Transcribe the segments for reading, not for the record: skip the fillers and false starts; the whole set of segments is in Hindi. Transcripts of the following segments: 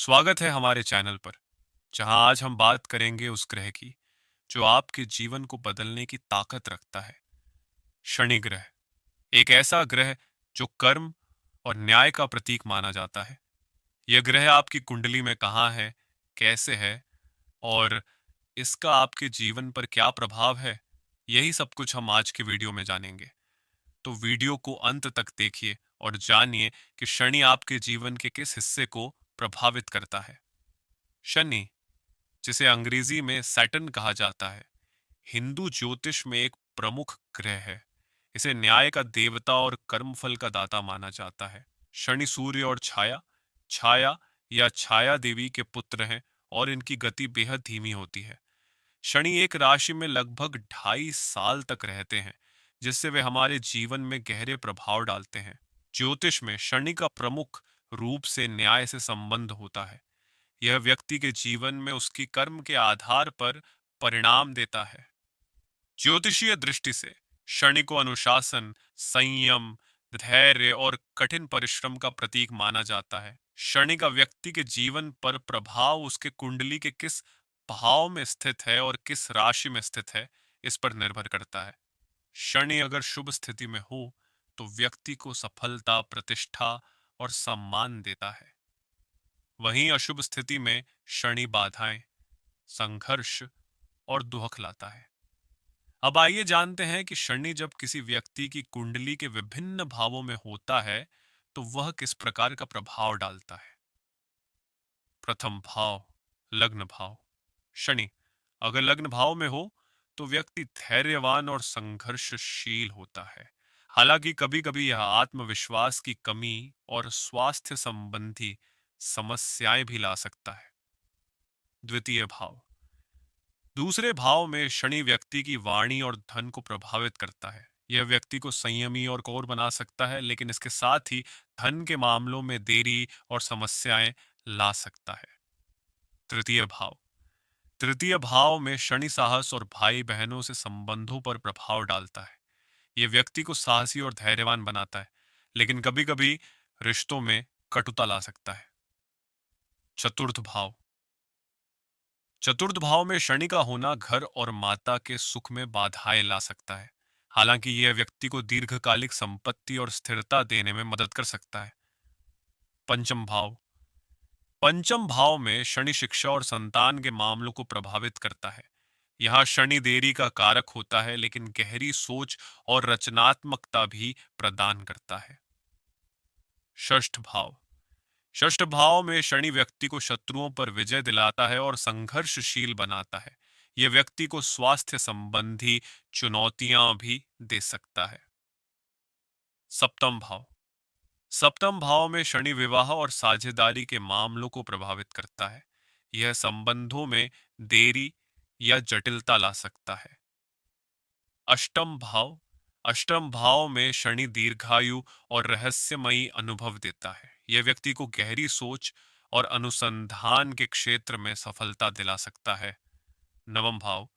स्वागत है हमारे चैनल पर, जहां आज हम बात करेंगे उस ग्रह की जो आपके जीवन को बदलने की ताकत रखता है। शनि ग्रह एक ऐसा ग्रह जो कर्म और न्याय का प्रतीक माना जाता है। यह ग्रह आपकी कुंडली में कहाँ है, कैसे है और इसका आपके जीवन पर क्या प्रभाव है, यही सब कुछ हम आज के वीडियो में जानेंगे। तो वीडियो को अंत तक देखिए और जानिए कि शनि आपके जीवन के किस हिस्से को प्रभावित करता है। शनि, जिसे अंग्रेजी में सैटर्न कहा जाता है, हिंदू ज्योतिष में एक प्रमुख ग्रह है। इसे न्याय का देवता और कर्मफल का दाता माना जाता है। शनि सूर्य और छाया, छाया या छाया देवी के पुत्र हैं और इनकी गति बेहद धीमी होती है। शनि एक राशि में लगभग 2.5 साल तक रहते हैं, जिससे वे हमारे जीवन में गहरे प्रभाव डालते हैं। ज्योतिष में शनि का प्रमुख रूप से न्याय से संबंध होता है। यह व्यक्ति के जीवन में उसकी कर्म के आधार पर परिणाम देता है। ज्योतिषीय दृष्टि से शनि को अनुशासन, संयम, धैर्य और कठिन परिश्रम का प्रतीक माना जाता है। शनि का व्यक्ति के जीवन पर प्रभाव उसके कुंडली के किस भाव में स्थित है और किस राशि में स्थित है, इस पर निर्भर करता है। शनि अगर शुभ स्थिति में हो तो व्यक्ति को सफलता, प्रतिष्ठा और सम्मान देता है। वहीं अशुभ स्थिति में शनि बाधाएं, संघर्ष और दुख लाता है। अब आइए जानते हैं कि शनि जब किसी व्यक्ति की कुंडली के विभिन्न भावों में होता है तो वह किस प्रकार का प्रभाव डालता है। प्रथम भाव, लग्न भाव। शनि अगर लग्न भाव में हो तो व्यक्ति धैर्यवान और संघर्षशील होता है। हालांकि कभी-कभी यह आत्मविश्वास की कमी और स्वास्थ्य संबंधी समस्याएं भी ला सकता है। द्वितीय भाव, दूसरे भाव में शनि व्यक्ति की वाणी और धन को प्रभावित करता है। यह व्यक्ति को संयमी और कठोर बना सकता है, लेकिन इसके साथ ही धन के मामलों में देरी और समस्याएं ला सकता है। तृतीय भाव, तृतीय भाव में शनि साहस और भाई बहनों से संबंधों पर प्रभाव डालता है। यह व्यक्ति को साहसी और धैर्यवान बनाता है, लेकिन कभी-कभी रिश्तों में कटुता ला सकता है। चतुर्थ भाव, चतुर्थ भाव में शनि का होना घर और माता के सुख में बाधाएं ला सकता है। हालांकि यह व्यक्ति को दीर्घकालिक संपत्ति और स्थिरता देने में मदद कर सकता है। पंचम भाव, पंचम भाव में शनि शिक्षा और संतान के मामलों को प्रभावित करता है। यहाँ शनि देरी का कारक होता है, लेकिन गहरी सोच और रचनात्मकता भी प्रदान करता है। षष्ठ भाव, षष्ठ भाव में शनि व्यक्ति को शत्रुओं पर विजय दिलाता है और संघर्षशील बनाता है। यह व्यक्ति को स्वास्थ्य संबंधी चुनौतियां भी दे सकता है। सप्तम भाव, सप्तम भाव में शनि विवाह और साझेदारी के मामलों को प्रभावित करता है। यह संबंधों में देरी या जटिलता ला सकता है। अष्टम भाव, अष्टम भाव में शनि दीर्घायु और रहस्यमयी अनुभव देता है। यह व्यक्ति को गहरी सोच और अनुसंधान के क्षेत्र में सफलता दिला सकता है। नवम भाव,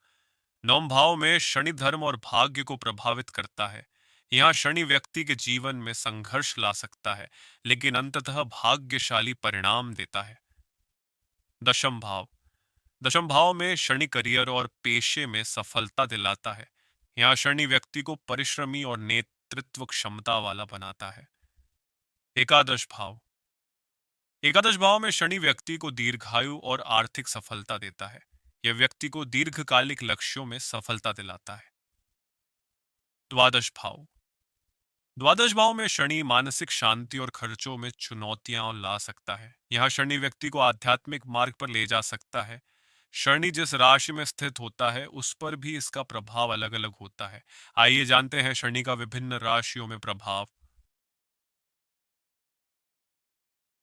नवम भाव में शनि धर्म और भाग्य को प्रभावित करता है। यहाँ शनि व्यक्ति के जीवन में संघर्ष ला सकता है, लेकिन अंततः भाग्यशाली परिणाम देता है। दशम भाव, दशम भाव में शनि करियर और पेशे में सफलता दिलाता है। यहाँ शनि व्यक्ति को परिश्रमी और नेतृत्व क्षमता वाला बनाता है। एकादश भाव, एकादश भाव में शनि व्यक्ति को दीर्घायु और आर्थिक सफलता देता है। यह व्यक्ति को दीर्घकालिक लक्ष्यों में सफलता दिलाता है। द्वादश भाव, द्वादश भाव में शनि मानसिक शांति और खर्चों में चुनौतियां ला सकता है। यहाँ शनि व्यक्ति को आध्यात्मिक मार्ग पर ले जा सकता है। शनि जिस राशि में स्थित होता है उस पर भी इसका प्रभाव अलग अलग होता है। आइए जानते हैं शनि का विभिन्न राशियों में प्रभाव।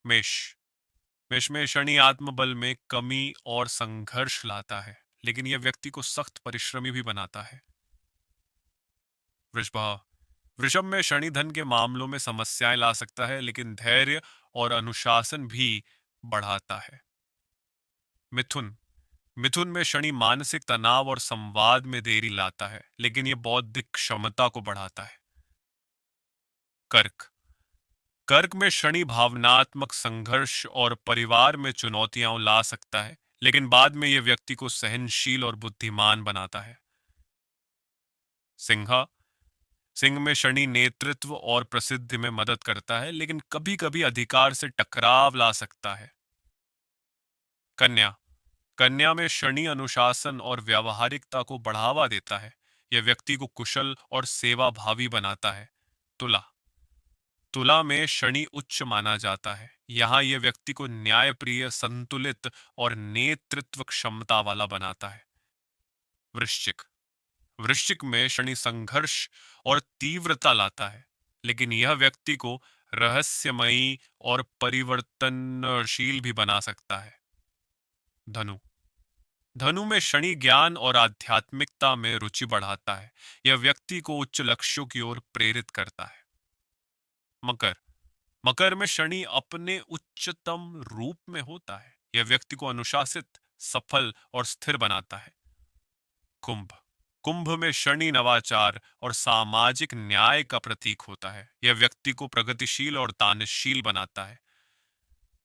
मेष, मेष में शनि आत्मबल में कमी और संघर्ष लाता है, लेकिन यह व्यक्ति को सख्त परिश्रमी भी बनाता है। वृषभ, वृषभ में शनि धन के मामलों में समस्याएं ला सकता है, लेकिन धैर्य और अनुशासन भी बढ़ाता है। मिथुन, मिथुन में शनि मानसिक तनाव और संवाद में देरी लाता है, लेकिन यह बौद्धिक क्षमता को बढ़ाता है। कर्क, कर्क में शनि भावनात्मक संघर्ष और परिवार में चुनौतियां ला सकता है, लेकिन बाद में यह व्यक्ति को सहनशील और बुद्धिमान बनाता है। सिंह सिंह में शनि नेतृत्व और प्रसिद्धि में मदद करता है, लेकिन कभी-कभी अधिकार से टकराव ला सकता है। कन्या कन्या में शनि अनुशासन और व्यावहारिकता को बढ़ावा देता है। यह व्यक्ति को कुशल और सेवा भावी बनाता है। तुला तुला में शनि उच्च माना जाता है। यहाँ यह व्यक्ति को न्यायप्रिय, संतुलित और नेतृत्व क्षमता वाला बनाता है। वृश्चिक वृश्चिक में शनि संघर्ष और तीव्रता लाता है, लेकिन यह व्यक्ति को रहस्यमयी और परिवर्तनशील भी बना सकता है। धनु धनु में शनि ज्ञान और आध्यात्मिकता में रुचि बढ़ाता है। यह व्यक्ति को उच्च लक्ष्यों की ओर प्रेरित करता है। मकर मकर में शनि अपने उच्चतम रूप में होता है। यह व्यक्ति को अनुशासित, सफल और स्थिर बनाता है। कुंभ कुंभ में शनि नवाचार और सामाजिक न्याय का प्रतीक होता है। यह व्यक्ति को प्रगतिशील और दानशील बनाता है।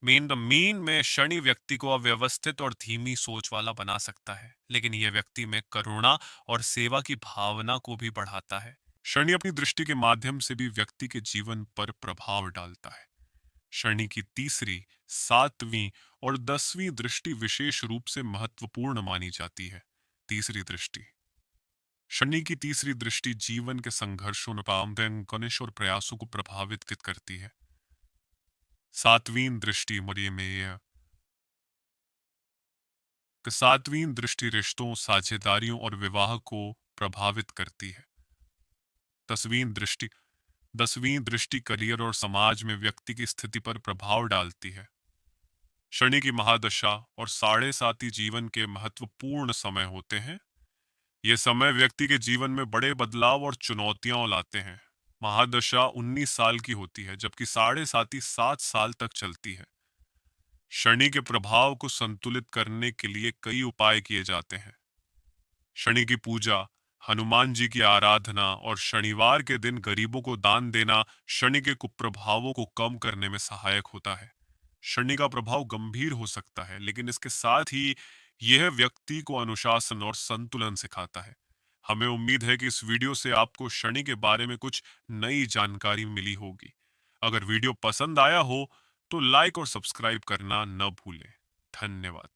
मीन में शनि व्यक्ति को अव्यवस्थित और धीमी सोच वाला बना सकता है, लेकिन यह व्यक्ति में करुणा और सेवा की भावना को भी बढ़ाता है। शनि अपनी दृष्टि के माध्यम से भी व्यक्ति के जीवन पर प्रभाव डालता है। शनि की तीसरी, सातवीं और 10वीं दृष्टि विशेष रूप से महत्वपूर्ण मानी जाती है। तीसरी दृष्टि शनि की तीसरी दृष्टि जीवन के संघर्षों, गणेश और प्रयासों को प्रभावित करती है। सातवीं दृष्टि सातवीं दृष्टि रिश्तों, साझेदारियों और विवाह को प्रभावित करती है। दसवीं दृष्टि करियर और समाज में व्यक्ति की स्थिति पर प्रभाव डालती है। शनि की महादशा और साढ़े साती जीवन के महत्वपूर्ण समय होते हैं। ये समय व्यक्ति के जीवन में बड़े बदलाव और चुनौतियां लाते हैं। महादशा 19 साल की होती है, जबकि साढ़े साती 7 साल तक चलती है। शनि के प्रभाव को संतुलित करने के लिए कई उपाय किए जाते हैं। शनि की पूजा, हनुमान जी की आराधना और शनिवार के दिन गरीबों को दान देना शनि के कुप्रभावों को कम करने में सहायक होता है। शनि का प्रभाव गंभीर हो सकता है, लेकिन इसके साथ ही यह व्यक्ति को अनुशासन और संतुलन सिखाता है। हमें उम्मीद है कि इस वीडियो से आपको शनि के बारे में कुछ नई जानकारी मिली होगी। अगर वीडियो पसंद आया हो तो लाइक और सब्सक्राइब करना न भूलें। धन्यवाद।